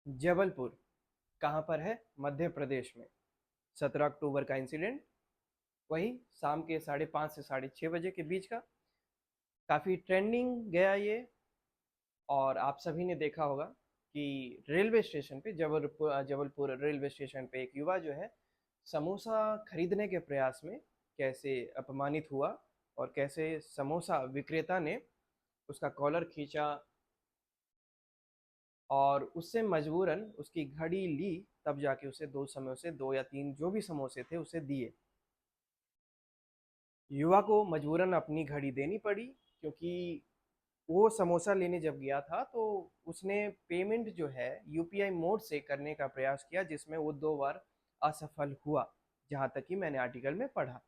जबलपुर कहाँ पर है? मध्य प्रदेश में। 17 अक्टूबर का इंसिडेंट, वही शाम के 5:30 से 6:30 बजे के बीच का। काफ़ी ट्रेंडिंग गया ये। और आप सभी ने देखा होगा कि रेलवे स्टेशन पे, जबलपुर जबलपुर रेलवे स्टेशन पे एक युवा जो है समोसा खरीदने के प्रयास में कैसे अपमानित हुआ और कैसे समोसा विक्रेता ने उसका कॉलर खींचा और उससे मजबूरन उसकी घड़ी ली, तब जाके उसे दो समोसे, दो या तीन जो भी समोसे थे उसे दिए। युवा को मजबूरन अपनी घड़ी देनी पड़ी, क्योंकि वो समोसा लेने जब गया था तो उसने पेमेंट जो है यूपीआई मोड से करने का प्रयास किया, जिसमें वो 2 बार असफल हुआ, जहां तक कि मैंने आर्टिकल में पढ़ा।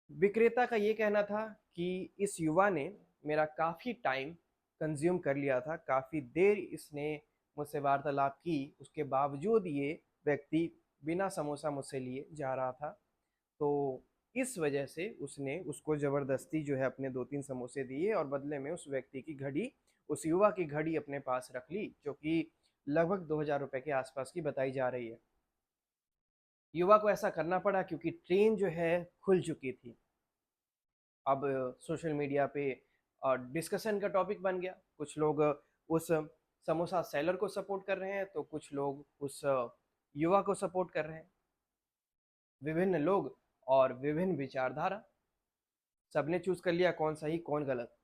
विक्रेता का ये कहना था कि इस युवा ने मेरा काफ़ी टाइम कंज्यूम कर लिया था, काफ़ी देर इसने मुझसे वार्तालाप की, उसके बावजूद ये व्यक्ति बिना समोसा मुझसे लिए जा रहा था। तो इस वजह से उसने उसको ज़बरदस्ती जो है अपने 2-3 समोसे दिए और बदले में उस व्यक्ति की घड़ी, उस युवा की घड़ी अपने पास रख ली, जो कि लगभग 2000 रुपये के आसपास की बताई जा रही है। युवा को ऐसा करना पड़ा क्योंकि ट्रेन जो है खुल चुकी थी। अब सोशल मीडिया पे डिस्कशन का टॉपिक बन गया। कुछ लोग उस समोसा सेलर को सपोर्ट कर रहे हैं, तो कुछ लोग उस युवा को सपोर्ट कर रहे हैं। विभिन्न लोग और विभिन्न विचारधारा, सबने चूज कर लिया कौन सही कौन गलत।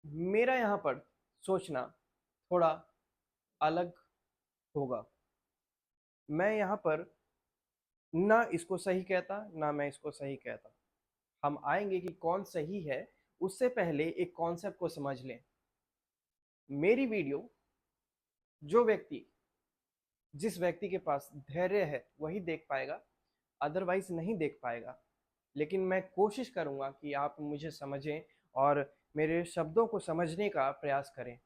मेरा यहाँ पर सोचना थोड़ा अलग होगा। मैं यहाँ पर ना इसको सही कहता, ना मैं इसको सही कहता। हम आएंगे कि कौन सही है, उससे पहले एक कॉन्सेप्ट को समझ लें। मेरी वीडियो जो व्यक्ति, जिस व्यक्ति के पास धैर्य है वही देख पाएगा, अदरवाइज नहीं देख पाएगा। लेकिन मैं कोशिश करूंगा कि आप मुझे समझें और मेरे शब्दों को समझने का प्रयास करें।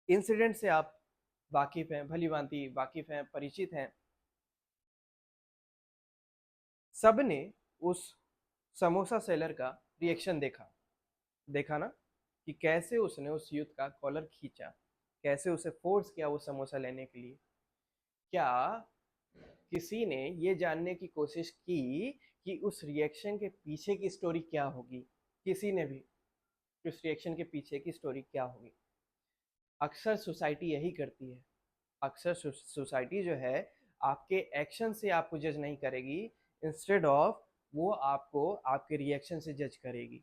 इंसिडेंट से आप वाकिफ हैं, भली भांति वाकिफ हैं, परिचित हैं। सबने उस समोसा सेलर का रिएक्शन देखा, देखा ना, कि कैसे उसने उस यूथ का कॉलर खींचा, कैसे उसे फोर्स किया वो समोसा लेने के लिए। क्या किसी ने ये जानने की कोशिश की कि उस रिएक्शन के पीछे की स्टोरी क्या होगी? किसी ने भी उस रिएक्शन के पीछे की स्टोरी क्या होगी? अक्सर सोसाइटी यही करती है। अक्सर सोसाइटी जो है आपके एक्शन से आपको जज नहीं करेगी, इंस्टेड ऑफ वो आपको आपके रिएक्शन से जज करेगी।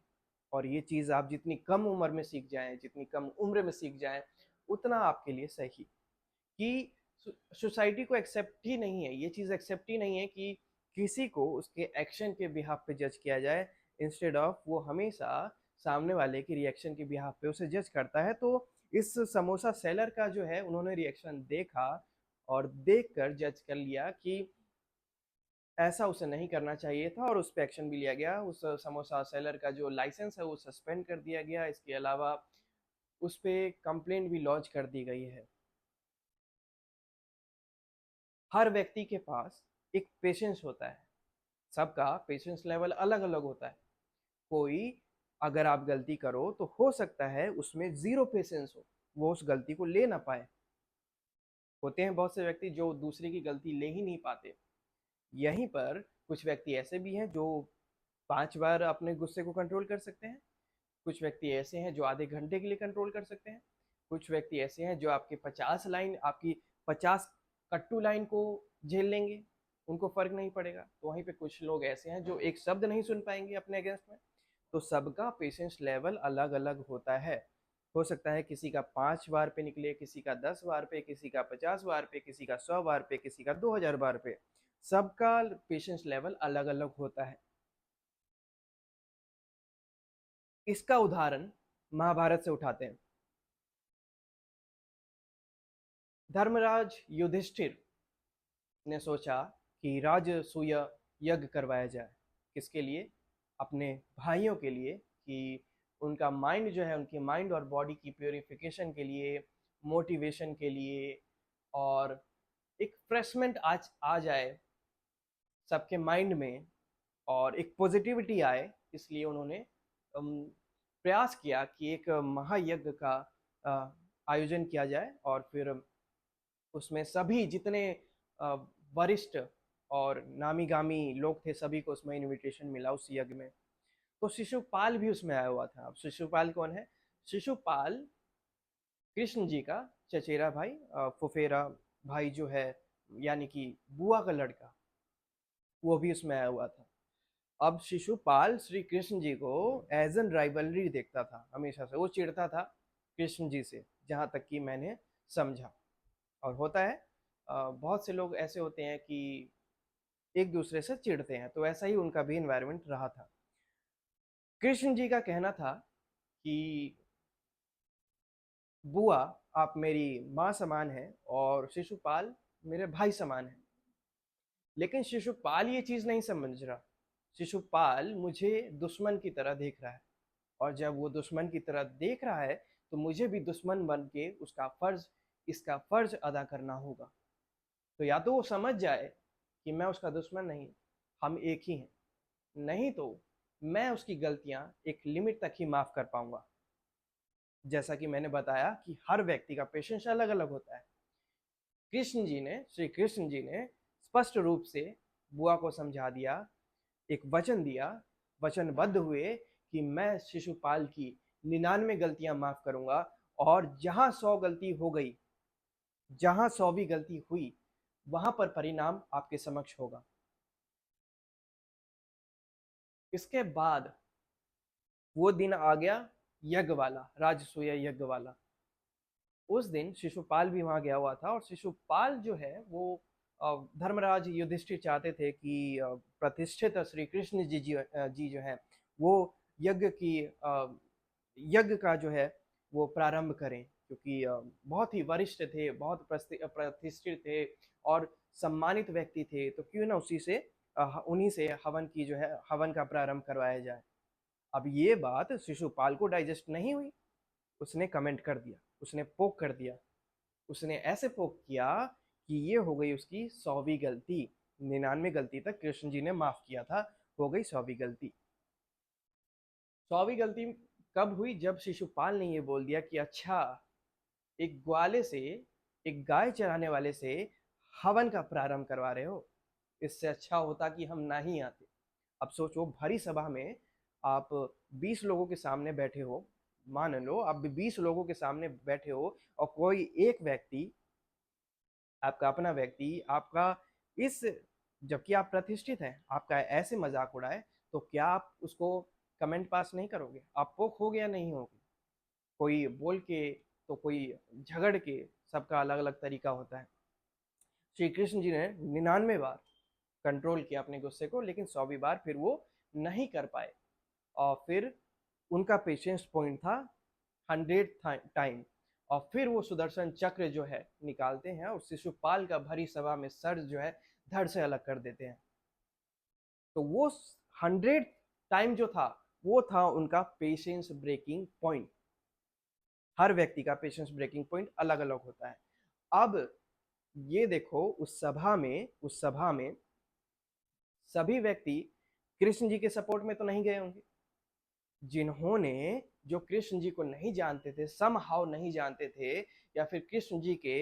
और ये चीज़ आप जितनी कम उम्र में सीख जाएं, जितनी कम उम्र में सीख जाएं, उतना आपके लिए सही। कि सोसाइटी को एक्सेप्ट ही नहीं है, ये चीज़ एक्सेप्ट ही नहीं है कि किसी को उसके एक्शन के बिहाफ पे जज किया जाए, इंस्टेड ऑफ वो हमेशा सामने वाले की रिएक्शन के बिहाफ पे उसे जज करता है। तो इस समोसा सेलर का जो है उन्होंने रिएक्शन देखा और देखकर जज कर लिया कि ऐसा उसे नहीं करना चाहिए था, और उस पर एक्शन भी लिया गया। उस समोसा सेलर का जो लाइसेंस है वो सस्पेंड कर दिया गया। इसके अलावा उस पर कंप्लेंट भी लॉन्च कर दी गई है। हर व्यक्ति के पास एक पेशेंस होता है, सबका पेशेंस लेवल अलग अलग होता है। कोई, अगर आप गलती करो तो हो सकता है उसमें जीरो पेशेंस हो, वो उस गलती को ले ना पाए। होते हैं बहुत से व्यक्ति जो दूसरे की गलती ले ही नहीं पाते। यहीं पर कुछ व्यक्ति ऐसे भी हैं जो 5 बार अपने गुस्से को कंट्रोल कर सकते हैं। कुछ व्यक्ति ऐसे हैं जो आधे घंटे के लिए कंट्रोल कर सकते हैं। कुछ व्यक्ति ऐसे हैं जो आपकी 50 कट्टू लाइन को झेल लेंगे, उनको फर्क नहीं पड़ेगा। तो वहीं पे कुछ लोग ऐसे हैं जो एक शब्द नहीं सुन पाएंगे अपने अगेंस्ट में। तो सबका पेशेंस लेवल अलग अलग होता है। हो सकता है किसी का 5 बार पे निकले, किसी का 10 बार पे, किसी का 50 बार पे, किसी का 100 बार पे, किसी का 2000 बार पे। सबका पेशेंस लेवल अलग अलग होता है। इसका उदाहरण महाभारत से उठाते हैं। धर्मराज युधिष्ठिर ने सोचा कि राजसूय यज्ञ करवाया जाए। किसके लिए? अपने भाइयों के लिए, कि उनका माइंड जो है, उनकी माइंड और बॉडी की प्योरिफिकेशन के लिए, मोटिवेशन के लिए, और एक फ्रेशमेंट आज आ जाए सबके माइंड में, और एक पॉजिटिविटी आए। इसलिए उन्होंने प्रयास किया कि एक महायज्ञ का आयोजन किया जाए और फिर उसमें सभी जितने अ, वरिष्ठ और नामी गामी लोग थे सभी को उसमें इनविटेशन मिला उस यज्ञ में। तो शिशुपाल भी उसमें आया हुआ था। अब शिशुपाल कौन है? शिशुपाल कृष्ण जी का चचेरा भाई, फुफेरा भाई जो है, यानी कि बुआ का लड़का, वो भी उसमें आया हुआ था। अब शिशुपाल श्री कृष्ण जी को एज एन राइवलरी देखता था, हमेशा से वो चिढ़ता था कृष्ण जी से, जहाँ तक कि मैंने समझा। और होता है, बहुत से लोग ऐसे होते हैं कि एक दूसरे से चिढ़ते हैं, तो ऐसा ही उनका भी इन्वायरमेंट रहा था। कृष्ण जी का कहना था कि बुआ, आप मेरी माँ समान है और शिशुपाल मेरे भाई समान है। लेकिन शिशुपाल ये चीज नहीं समझ रहा। शिशुपाल मुझे दुश्मन की तरह देख रहा है, और जब वो दुश्मन की तरह देख रहा है तो मुझे भी दुश्मन बन के उसका फर्ज, इसका फर्ज अदा करना होगा। तो या तो वो समझ जाए कि मैं उसका दुश्मन नहीं, हम एक ही हैं, नहीं तो मैं उसकी गलतियां एक लिमिट तक ही माफ कर पाऊंगा। जैसा कि मैंने बताया कि हर व्यक्ति का पेशेंस अलग अलग होता है। श्री कृष्ण जी ने स्पष्ट रूप से बुआ को समझा दिया, एक वचन दिया, वचनबद्ध हुए कि मैं शिशुपाल की 99 गलतियां माफ करूंगा, और जहां 100 गलती हो गई, जहां 100वीं गलती हुई, वहां पर परिणाम आपके समक्ष होगा। इसके बाद वो दिन आ गया, यज्ञ वाला, राजसूय यज्ञ वाला। उस दिन शिशुपाल भी वहां गया हुआ था, और शिशुपाल जो है वो धर्मराज युधिष्ठिर चाहते थे कि प्रतिष्ठित श्री कृष्ण जी जो है वो यज्ञ की यज्ञ का जो है वो प्रारंभ करें, क्योंकि बहुत ही वरिष्ठ थे, बहुत प्रतिष्ठित थे और सम्मानित व्यक्ति थे, तो क्यों ना उसी से उन्हीं से हवन की जो है हवन का प्रारंभ करवाया जाए। अब ये बात शिशुपाल को डाइजेस्ट नहीं हुई। उसने कमेंट कर दिया, उसने पोक कर दिया, उसने ऐसे पोक किया कि ये हो गई उसकी 100वीं गलती। 99 गलती तक कृष्ण जी ने माफ किया था, हो गई 100वीं गलती। 100वीं गलती कब हुई? जब शिशुपाल ने ये बोल दिया कि अच्छा, एक ग्वाले से, एक गाय चराने वाले से हवन का प्रारंभ करवा रहे हो, इससे अच्छा होता कि हम ना ही आते। अब सोचो, भरी सभा में आप 20 लोगों के सामने बैठे हो, मान लो आप 20 लोगों के सामने बैठे हो, और कोई एक व्यक्ति, आपका अपना व्यक्ति, आपका इस, जबकि आप प्रतिष्ठित हैं, आपका ऐसे मजाक उड़ाए, तो क्या आप उसको कमेंट पास नहीं करोगे? आप पोक हो गया नहीं होगे? कोई बोल के, तो कोई झगड़ के, सबका अलग अलग तरीका होता है। श्री कृष्ण जी ने 99 बार कंट्रोल किया अपने गुस्से को, लेकिन 100वीं बार फिर वो नहीं कर पाए। और फिर उनका पेशेंस पॉइंट था 100 टाइम, और फिर वो सुदर्शन चक्र जो है निकालते हैं और शिशुपाल का भरी सभा में सर जो है धड़ से अलग कर देते हैं। तो वो 100 टाइम जो था, वो था उनका पेशेंस ब्रेकिंग पॉइंट। हर व्यक्ति का पेशेंस ब्रेकिंग पॉइंट अलग अलग होता है। अब ये देखो, उस सभा में सभी व्यक्ति कृष्ण जी के सपोर्ट में तो नहीं गए होंगे। जिन्होंने, जो कृष्ण जी को नहीं जानते थे, समहाउ नहीं जानते थे, या फिर कृष्ण जी के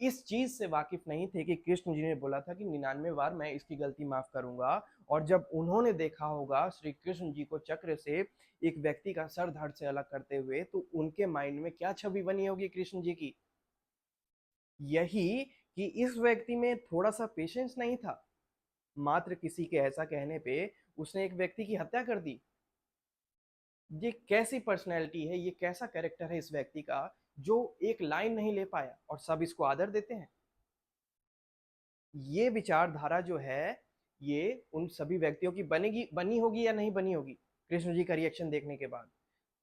इस चीज से वाकिफ नहीं थे कि कृष्ण जी ने बोला था कि 99 बार मैं इसकी गलती माफ करूंगा, और जब उन्होंने देखा होगा श्री कृष्ण जी को चक्र से एक व्यक्ति का सर धड़ से अलग करते हुए, तो उनके माइंड में क्या छवि बनी होगी कृष्ण जी की? यही कि इस व्यक्ति में थोड़ा सा पेशेंस नहीं था, मात्र किसी के ऐसा कहने पे उसने एक व्यक्ति की हत्या कर दी। ये कैसी पर्सनैलिटी है, ये कैसा कैरेक्टर है इस व्यक्ति का, जो एक लाइन नहीं ले पाया और सब इसको आदर देते हैं? ये विचारधारा जो है, ये उन सभी व्यक्तियों की बनी होगी या नहीं बनी होगी कृष्ण जी का रिएक्शन देखने के बाद?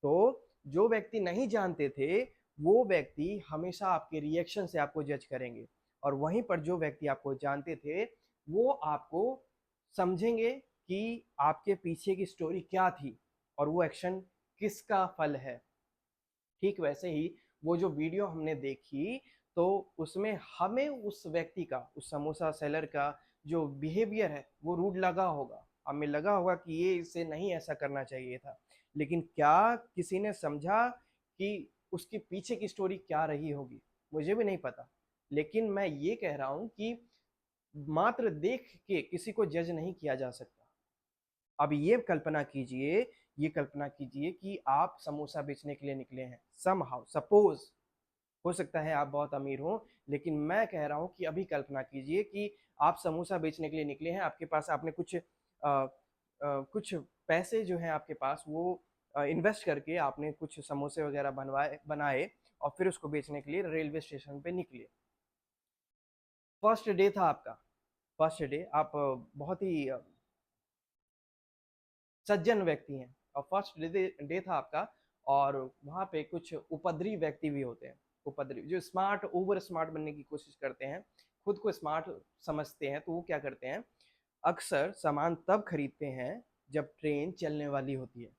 तो जो व्यक्ति नहीं जानते थे, वो व्यक्ति हमेशा आपके रिएक्शन से आपको जज करेंगे, और वहीं पर जो व्यक्ति आपको जानते थे, वो आपको समझेंगे कि आपके पीछे की स्टोरी क्या थी और वो एक्शन किसका फल है। ठीक वैसे ही वो जो वीडियो हमने देखी, तो उसमें हमें उस व्यक्ति का, उस समोसा सेलर का जो बिहेवियर है वो रूड लगा होगा, हमें लगा होगा कि ये इसे नहीं ऐसा करना चाहिए था। लेकिन क्या किसी ने समझा कि उसके पीछे की स्टोरी क्या रही होगी? मुझे भी नहीं पता। लेकिन मैं ये कह रहा हूँ कि मात्र देख के किसी को जज नहीं किया जा सकता। अब ये कल्पना कीजिए कि आप समोसा बेचने के लिए निकले हैं। समहाउ सपोज हो सकता है आप बहुत अमीर हो, लेकिन मैं कह रहा हूं कि अभी कल्पना कीजिए कि आप समोसा बेचने के लिए निकले हैं। आपके पास आपने कुछ पैसे जो हैं आपके पास, वो इन्वेस्ट करके आपने कुछ समोसे वगैरह बनवाए बनाए और फिर उसको बेचने के लिए रेलवे स्टेशन पे निकले। फर्स्ट डे था आपका। फर्स्ट डे आप बहुत ही सज्जन व्यक्ति हैं और फर्स्ट डे था आपका। और वहाँ पे कुछ उपद्रवी व्यक्ति भी होते हैं। उपद्रवी जो स्मार्ट ओवर स्मार्ट बनने की कोशिश करते हैं, खुद को स्मार्ट समझते हैं, तो वो क्या करते हैं, अक्सर सामान तब खरीदते हैं जब ट्रेन चलने वाली होती है।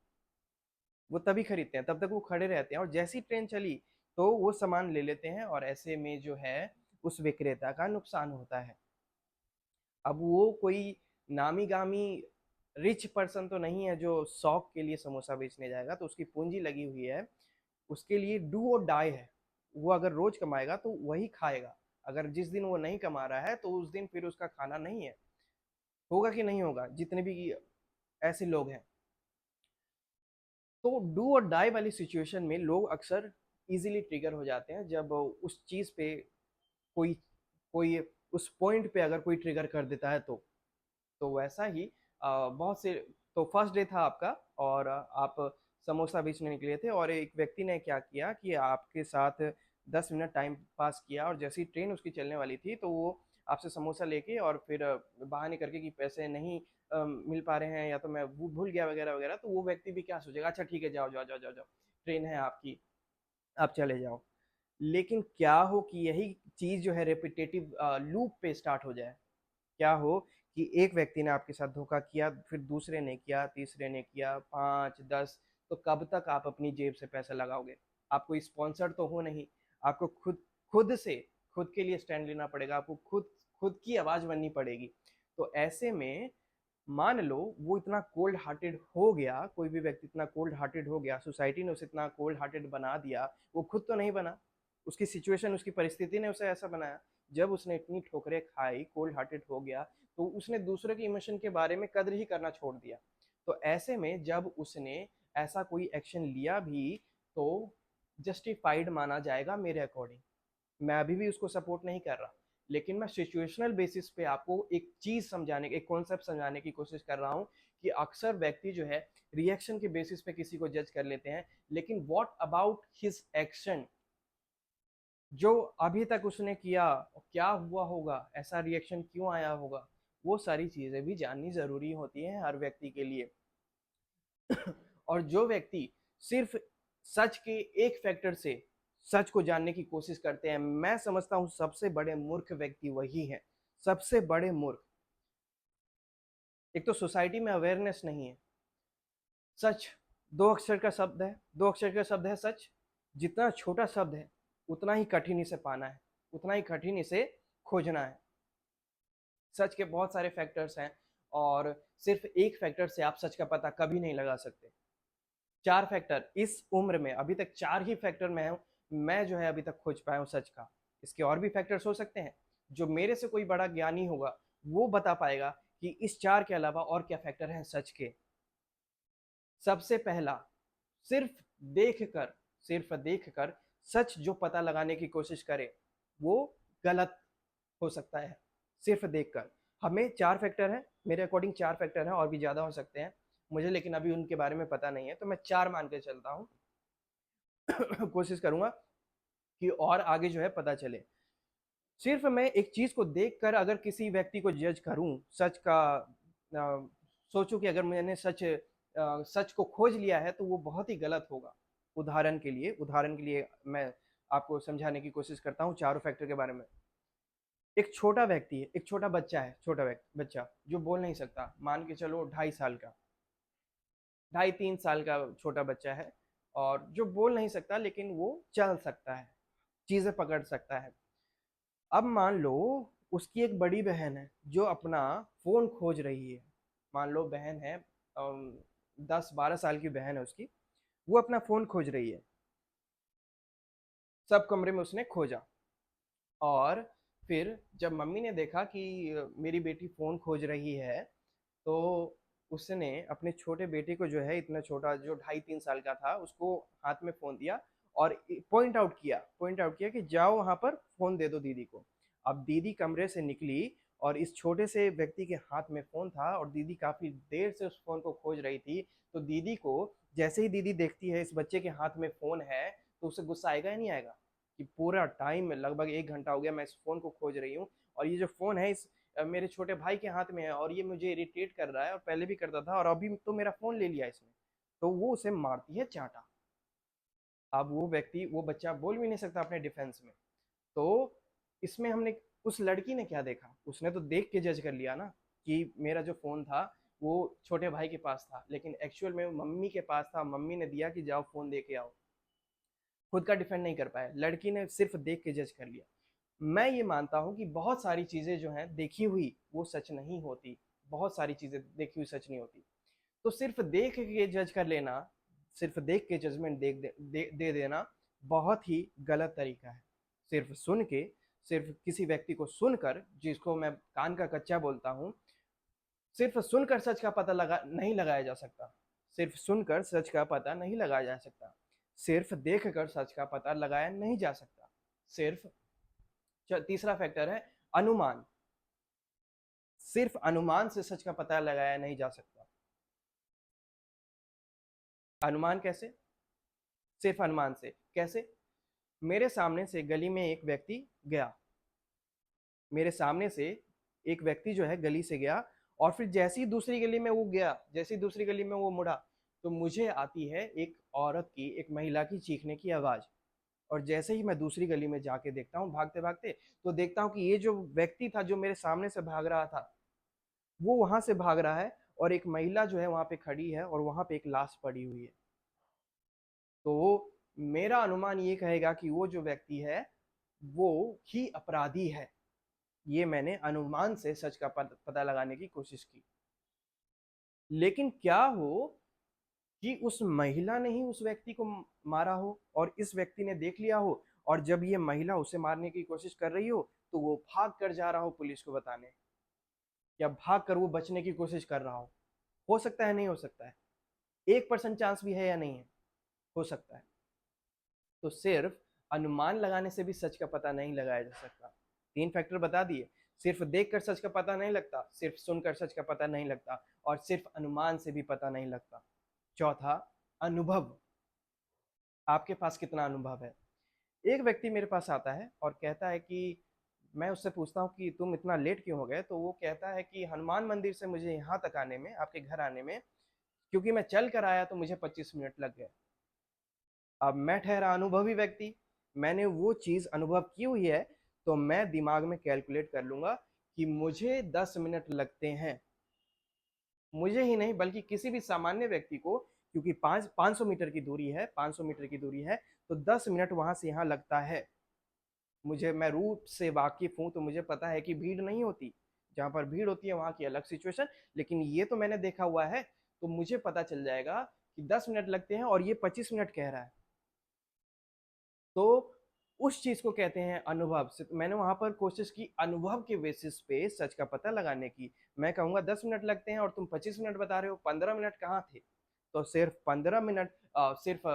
वो तभी खरीदते हैं, तब तक वो खड़े रहते हैं और जैसी ट्रेन चली तो वो सामान ले लेते हैं और ऐसे में जो है उस विक्रेता का नुकसान होता है। अब वो कोई नामी गामी रिच पर्सन तो नहीं है जो शौक के लिए समोसा बेचने जाएगा, तो उसकी पूंजी लगी हुई है, उसके लिए डू और डाई है। वो अगर रोज कमाएगा तो वही खाएगा, अगर जिस दिन वो नहीं कमा रहा है तो उस दिन फिर उसका खाना नहीं है। होगा कि नहीं होगा? जितने भी ऐसे लोग हैं, तो डू और डाई वाली सिचुएशन में लोग अक्सर इजीली ट्रिगर हो जाते हैं जब उस चीज पे कोई कोई उस पॉइंट पे अगर कोई ट्रिगर कर देता है तो वैसा ही बहुत से। तो फर्स्ट डे था आपका और आप समोसा बेचने निकले थे और एक व्यक्ति ने क्या किया कि आपके साथ 10 मिनट टाइम पास किया और जैसी ट्रेन उसकी चलने वाली थी तो वो आपसे समोसा लेके और फिर बहाने करके कि पैसे नहीं मिल पा रहे हैं या तो मैं भूल गया वगैरह वगैरह, तो वो व्यक्ति भी क्या सोचेगा, अच्छा ठीक है, जाओ जाओ जाओ जाओ जाओ, ट्रेन है आपकी, आप चले जाओ। लेकिन क्या हो कि यही चीज जो है रेपिटेटिव लूप पे स्टार्ट हो जाए। क्या हो कि एक व्यक्ति ने आपके साथ धोखा किया, फिर दूसरे ने किया, तीसरे ने किया, 5 10, तो कब तक आप अपनी जेब से पैसा लगाओगे? आप कोई स्पॉन्सर तो हो नहीं। आपको खुद खुद से खुद के लिए स्टैंड लेना पड़ेगा, आपको खुद खुद की आवाज बननी पड़ेगी। तो ऐसे में मान लो वो इतना कोल्ड हार्टेड हो गया, कोई भी व्यक्ति इतना कोल्ड हार्टेड हो गया, सोसाइटी ने उसे इतना कोल्ड हार्टेड बना दिया, वो खुद तो नहीं बना, उसकी सिचुएशन उसकी परिस्थिति ने उसे ऐसा बनाया। जब उसने इतनी ठोकरें खाई, कोल्ड हार्टेड हो गया, तो उसने दूसरे के इमोशन के बारे में कद्र ही करना छोड़ दिया। तो ऐसे में जब उसने ऐसा कोई एक्शन लिया भी तो जस्टिफाइड माना जाएगा मेरे अकॉर्डिंग। मैं अभी भी उसको सपोर्ट नहीं कर रहा, लेकिन मैं सिचुएशनल बेसिस पे आपको एक चीज समझाने, एक कॉन्सेप्ट समझाने की कोशिश कर रहा हूँ कि अक्सर व्यक्ति जो है रिएक्शन के बेसिस पे किसी को जज कर लेते हैं, लेकिन व्हाट अबाउट हिज एक्शन, जो अभी तक उसने किया, क्या हुआ होगा, ऐसा रिएक्शन क्यों आया होगा, वो सारी चीजें भी जाननी जरूरी होती हैं हर व्यक्ति के लिए। और जो व्यक्ति सिर्फ सच के एक फैक्टर से सच को जानने की कोशिश करते हैं, मैं समझता हूं सबसे बड़े मूर्ख व्यक्ति वही है। सबसे बड़े मूर्ख। एक तो सोसाइटी में अवेयरनेस नहीं है। सच दो अक्षर का शब्द है, दो अक्षर का शब्द है सच। जितना छोटा शब्द है उतना ही कठिन इसे पाना है, उतना ही कठिन इसे खोजना है। सच के बहुत सारे फैक्टर्स हैं और सिर्फ एक फैक्टर से आप सच का पता कभी नहीं लगा सकते। 4 फैक्टर इस उम्र में, अभी तक 4 ही फैक्टर मैं जो है अभी तक खोज पाया हूँ सच का। इसके और भी फैक्टर्स हो सकते हैं, जो मेरे से कोई बड़ा ज्ञानी होगा वो बता पाएगा कि इस 4 के अलावा और क्या फैक्टर हैं सच के। सबसे पहला, सिर्फ देखकर सिर्फ देखकर सच जो पता लगाने की कोशिश करे वो गलत हो सकता है। सिर्फ देखकर हमें 4 फैक्टर हैं, मेरे अकॉर्डिंग 4 फैक्टर हैं, और भी ज्यादा हो सकते हैं मुझे, लेकिन अभी उनके बारे में पता नहीं है, तो मैं 4 मान के चलता हूँ। कोशिश करूंगा कि और आगे जो है पता चले। सिर्फ मैं एक चीज को देखकर अगर किसी व्यक्ति को जज करूं, सच का सोचूं कि अगर मैंने सच को खोज लिया है तो वो बहुत ही गलत होगा। उदाहरण के लिए मैं आपको समझाने की कोशिश करता हूँ 4 फैक्टर के बारे में। एक छोटा व्यक्ति है, एक छोटा बच्चा है, बच्चा जो बोल नहीं सकता, मान के चलो 2.5 साल का, 2.5 3 साल का छोटा बच्चा है, और जो बोल नहीं सकता लेकिन वो चल सकता है, चीजें पकड़ सकता है। अब मान लो उसकी एक बड़ी बहन है जो अपना फोन खोज रही है। मान लो बहन है, 10-12 साल की बहन है उसकी, वो अपना फ़ोन खोज रही है। सब कमरे में उसने खोजा और फिर जब मम्मी ने देखा कि मेरी बेटी फ़ोन खोज रही है, तो उसने अपने छोटे बेटे को जो है, इतना छोटा जो ढाई 3 साल का था, उसको हाथ में फ़ोन दिया और पॉइंट आउट किया कि जाओ वहाँ पर फ़ोन दे दो दीदी को। अब दीदी कमरे से निकली और इस छोटे से व्यक्ति के हाथ में फ़ोन था और दीदी काफ़ी देर से उस फ़ोन को खोज रही थी। तो दीदी को जैसे ही दीदी देखती है इस बच्चे के हाथ में फ़ोन है, तो उसे गुस्सा आएगा या नहीं आएगा? कि पूरा टाइम लगभग 1 घंटा हो गया मैं इस फ़ोन को खोज रही हूँ और ये जो फ़ोन है मेरे छोटे भाई के हाथ में है और ये मुझे इरिटेट कर रहा है और पहले भी करता था और अभी तो मेरा फ़ोन ले लिया इसने। तो वो उसे मारती है चाँटा। अब वो बच्चा बोल भी नहीं सकता अपने डिफेंस में। तो इसमें हमने उस लड़की ने क्या देखा? उसने तो देख के जज कर लिया ना कि मेरा जो फ़ोन था वो छोटे भाई के पास था, लेकिन एक्चुअल में मम्मी के पास था, मम्मी ने दिया कि जाओ फ़ोन दे के आओ। खुद का डिफेंड नहीं कर पाए, लड़की ने सिर्फ देख के जज कर लिया। मैं ये मानता हूँ कि बहुत सारी चीज़ें जो हैं देखी हुई वो सच नहीं होती, बहुत सारी चीज़ें देखी हुई सच नहीं होती। तो सिर्फ देख के जज कर लेना, सिर्फ देख के जजमेंट दे देना बहुत ही गलत तरीका है। सिर्फ सुन के, सिर्फ किसी व्यक्ति को सुनकर, जिसको मैं कान का कच्चा बोलता हूँ, सिर्फ सुनकर सच का पता लगा नहीं लगाया जा सकता। सिर्फ सुनकर सच का पता नहीं लगाया जा सकता। सिर्फ देखकर सच का पता लगाया नहीं जा सकता। सिर्फ तीसरा फैक्टर है अनुमान। सिर्फ अनुमान से सच का पता लगाया नहीं जा सकता। अनुमान कैसे? सिर्फ अनुमान से कैसे? मेरे सामने से गली में एक व्यक्ति गया, मेरे सामने से एक व्यक्ति जो है गली से गया और फिर जैसी ही दूसरी गली में वो गया, जैसी दूसरी गली में वो मुड़ा, तो मुझे आती है एक औरत की, एक महिला की चीखने की आवाज़। और जैसे ही मैं दूसरी गली में जाके देखता हूँ भागते-भागते, तो देखता हूँ कि ये जो व्यक्ति था जो मेरे सामने से भाग रहा था, वो वहाँ से भाग रहा है और एक महिला जो है वहाँ पे खड़ी है और वहाँ पे एक लाश पड़ी हुई है। तो मेरा अनुमान ये कहेगा कि वो जो व्यक्ति है, वो ही अपराधी है। ये मैंने अनुमान से सच का पता लगाने की कोशिश की। लेकिन क्या हो कि उस महिला ने ही उस व्यक्ति को मारा हो और इस व्यक्ति ने देख लिया हो और जब ये महिला उसे मारने की कोशिश कर रही हो, तो वो भाग कर जा रहा हो पुलिस को बताने, या भाग कर वो बचने की कोशिश कर रहा हो सकता है, नहीं हो सकता है? 1% चांस भी है या नहीं है? हो सकता है। तो सिर्फ अनुमान लगाने से भी सच का पता नहीं लगाया जा सकता। 3 फैक्टर बता दिए। सिर्फ देखकर सच का पता नहीं लगता, सिर्फ सुनकर सच का पता नहीं लगता और सिर्फ अनुमान से भी पता नहीं लगता। चौथा, अनुभव। आपके पास कितना अनुभव है? एक व्यक्ति मेरे पास आता है और कहता है कि मैं उससे पूछता हूँ कि तुम इतना लेट क्यों हो गए? तो वो कहता है कि हनुमान मंदिर से मुझे यहाँ तक आने में, आपके घर आने में, क्योंकि मैं चल कर आया तो मुझे 25 मिनट लग गए। अब मैं ठहरा अनुभवी व्यक्ति, मैंने वो चीज़ अनुभव की हुई है, तो मैं दिमाग में कैलकुलेट कर लूँगा कि मुझे 10 मिनट लगते हैं। मुझे ही नहीं बल्कि किसी भी सामान्य व्यक्ति को, क्योंकि 500 मीटर की दूरी है, 500 मीटर की दूरी है, तो 10 मिनट वहाँ से यहाँ लगता है। मैं रूट से वाकिफ़ हूँ, तो मुझे पता है कि भीड़ नहीं होती। जहाँ पर भीड़ होती है वहाँ की अलग सिचुएशन, लेकिन ये तो मैंने देखा हुआ है, तो मुझे पता चल जाएगा कि 10 मिनट लगते हैं और ये 25 मिनट कह रहा है। तो उस चीज़ को कहते हैं अनुभव। मैंने वहाँ पर कोशिश की अनुभव के बेसिस पे सच का पता लगाने की। मैं कहूँगा 10 मिनट लगते हैं और तुम 25 मिनट बता रहे हो, 15 मिनट कहाँ थे? तो सिर्फ 15 मिनट सिर्फ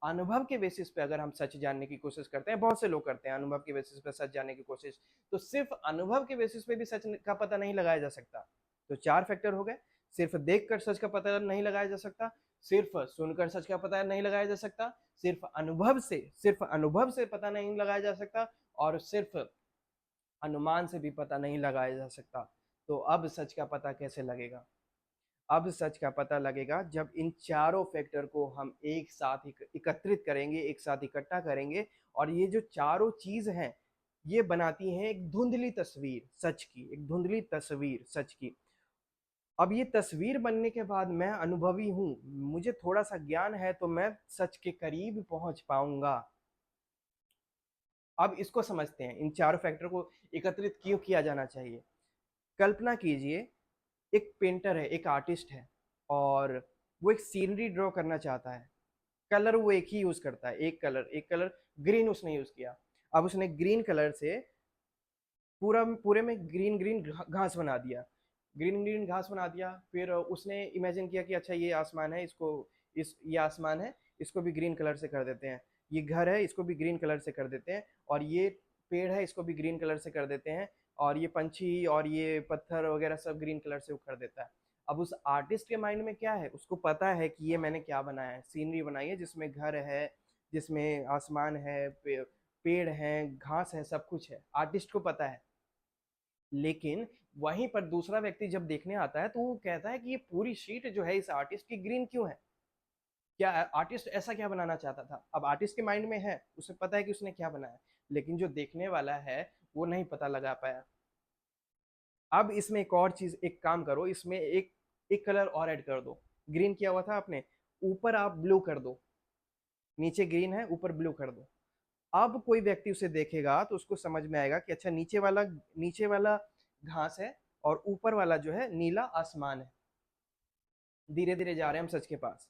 अनुभव के बेसिस पे अगर हम सच जानने की कोशिश करते हैं, बहुत से लोग करते हैं अनुभव के बेसिस पे सच जानने की कोशिश, तो सिर्फ अनुभव के बेसिस पे भी सच का पता नहीं लगाया जा सकता। तो 4 फैक्टर हो गए, सिर्फ देखकर सच का पता नहीं लगाया जा सकता, सिर्फ सुनकर सच का पता नहीं लगाया जा सकता, सिर्फ अनुभव से पता नहीं लगाया जा सकता और सिर्फ अनुमान से भी पता नहीं लगाया जा सकता। तो अब सच का पता कैसे लगेगा? अब सच का पता लगेगा जब इन चारों फैक्टर को हम एक साथ एकत्रित करेंगे, एक साथ इकट्ठा करेंगे और ये जो चारों चीज़ हैं, ये बनाती हैं एक धुंधली तस्वीर सच की, एक धुंधली तस्वीर सच की। अब ये तस्वीर बनने के बाद मैं अनुभवी हूँ, मुझे थोड़ा-सा ज्ञान है तो मैं सच के करीब पहुँच पाऊँगा। अब इसको समझते हैं, इन चारों फैक्टर को एकत्रित क्यों किया जाना चाहिए? कल्पना कीजिए एक पेंटर है, एक आर्टिस्ट है और वो एक सीनरी ड्रॉ करना चाहता है, कलर वो एक ही यूज करता है, एक कलर ग्रीन उसने यूज किया। अब उसने ग्रीन कलर से पूरा पूरे में ग्रीन ग्रीन घास बना दिया, ग्रीन ग्रीन घास बना दिया। फिर उसने इमेजिन किया कि अच्छा ये आसमान है, इसको ये आसमान है, इसको भी ग्रीन कलर से कर देते हैं। ये घर है, इसको भी ग्रीन कलर से कर देते हैं। और ये पेड़ है, इसको भी ग्रीन कलर से कर देते हैं। और ये पंछी और ये पत्थर वगैरह सब ग्रीन कलर से वो कर देता है। अब उस आर्टिस्ट के माइंड में क्या है, उसको पता है कि ये मैंने क्या बनाया है, सीनरी बनाई है जिसमें घर है, जिसमें आसमान है, पेड़ हैं, घास है, सब कुछ है, आर्टिस्ट को पता है। लेकिन वहीं पर दूसरा व्यक्ति जब देखने आता है तो वो कहता है कि ये पूरी शीट जो है इस आर्टिस्ट की ग्रीन क्यों है, क्या आर्टिस्ट ऐसा क्या बनाना चाहता था। अब आर्टिस्ट के माइंड में है, उसे पता है कि उसने क्या बनाया, लेकिन जो देखने वाला है वो नहीं पता लगा पाया। अब इसमें एक और चीज, एक काम करो, इसमें एक एक कलर और ऐड कर दो। ग्रीन किया हुआ था आपने, ऊपर आप ब्लू कर दो, नीचे ग्रीन है ऊपर ब्लू कर दो। अब कोई व्यक्ति उसे देखेगा तो उसको समझ में आएगा कि अच्छा नीचे वाला घास है और ऊपर वाला जो है नीला आसमान है। धीरे धीरे जा रहे हैं हम सच के पास।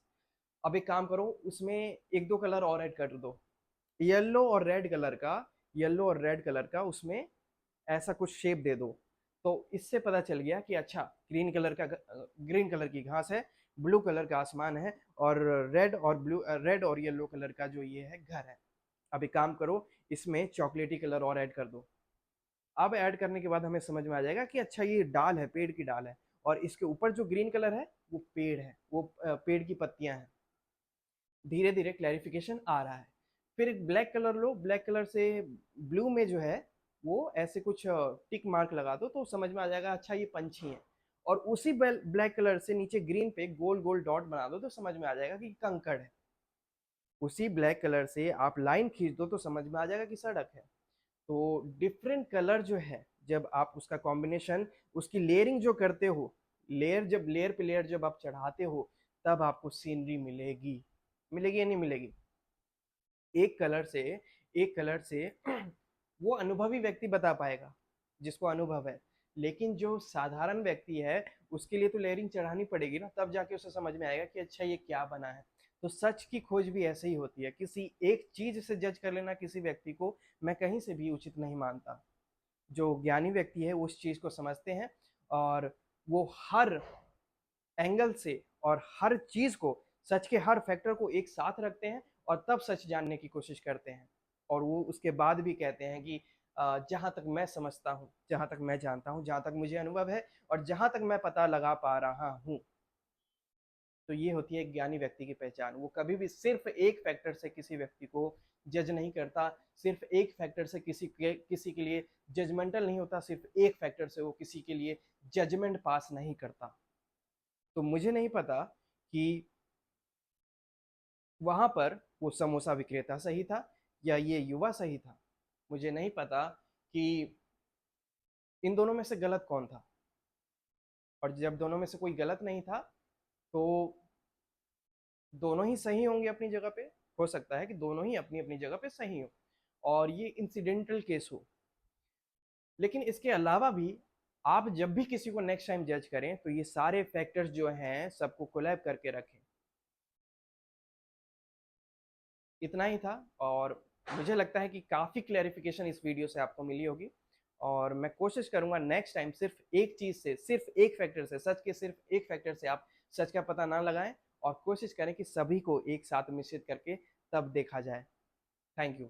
अब एक काम करो, उसमें एक दो कलर और ऐड कर दो, येलो और रेड कलर का उसमें ऐसा कुछ शेप दे दो। तो इससे पता चल गया कि अच्छा ग्रीन कलर की घास है, ब्लू कलर का आसमान है, और रेड और येलो कलर का जो ये है घर है। अब एक काम करो, इसमें चॉकलेटी कलर और ऐड कर दो। अब ऐड करने के बाद हमें समझ में आ जाएगा कि अच्छा ये डाल है, पेड़ की डाल है, और इसके ऊपर जो ग्रीन कलर है वो पेड़ है, वो पेड़ की पत्तियां हैं। धीरे धीरे क्लैरिफिकेशन आ रहा है। फिर एक ब्लैक कलर लो, ब्लैक कलर से ब्लू में जो है वो ऐसे कुछ टिक मार्क लगा दो तो समझ में आ जाएगा अच्छा ये पंछी है। और उसी ब्लैक कलर से नीचे ग्रीन पे गोल गोल डॉट बना दो तो समझ में आ जाएगा कि कंकड़ है। उसी ब्लैक कलर से आप लाइन खींच दो तो समझ में आ जाएगा कि सड़क है। तो डिफरेंट कलर जो है, जब आप उसका कॉम्बिनेशन, उसकी लेयरिंग जो करते हो, लेयर पे लेयर जब आप चढ़ाते हो, तब आपको सीनरी मिलेगी। मिलेगी या नहीं मिलेगी। एक कलर से एक कलर से वो अनुभवी व्यक्ति बता पाएगा जिसको अनुभव है। लेकिन जो साधारण व्यक्ति है उसके लिए तो लेयरिंग चढ़ानी पड़ेगी ना, तब जाके उसे समझ में आएगा कि अच्छा ये क्या बना है। तो सच की खोज भी ऐसे ही होती है, किसी एक चीज से जज कर लेना किसी व्यक्ति को मैं कहीं से भी उचित नहीं मानता। जो ज्ञानी व्यक्ति है वो उस चीज को समझते हैं, और वो हर एंगल से और हर चीज को, सच के हर फैक्टर को एक साथ रखते हैं और तब सच जानने की कोशिश करते हैं। और वो उसके बाद भी कहते हैं कि जहां तक मैं समझता हूँ, जहां तक मैं जानता हूँ, जहां तक मुझे अनुभव है, और जहां तक मैं पता लगा पा रहा हूँ। तो ये होती है एक ज्ञानी व्यक्ति की पहचान। वो कभी भी सिर्फ एक फैक्टर से किसी व्यक्ति को जज नहीं करता, सिर्फ एक फैक्टर से किसी के लिए जजमेंटल नहीं होता, सिर्फ एक फैक्टर से वो किसी के लिए जजमेंट पास नहीं करता। तो मुझे नहीं पता कि वहां पर वो समोसा विक्रेता सही था या ये युवा सही था। मुझे नहीं पता कि इन दोनों में से गलत कौन था। और जब दोनों में से कोई गलत नहीं था तो दोनों ही सही होंगे अपनी जगह पे। हो सकता है कि दोनों ही अपनी अपनी जगह पे सही हो और ये इंसिडेंटल केस हो। लेकिन इसके अलावा भी आप जब भी किसी को नेक्स्ट टाइम जज करें तो ये सारे फैक्टर्स जो हैं सबको कोलैब करके रखें। इतना ही था, और मुझे लगता है कि काफ़ी क्लैरिफिकेशन इस वीडियो से आपको मिली होगी। और मैं कोशिश करूंगा नेक्स्ट टाइम सिर्फ एक चीज़ से, सिर्फ एक फैक्टर से, सच के सिर्फ एक फैक्टर से आप सच का पता ना लगाएं, और कोशिश करें कि सभी को एक साथ मिश्रित करके तब देखा जाए। Thank you.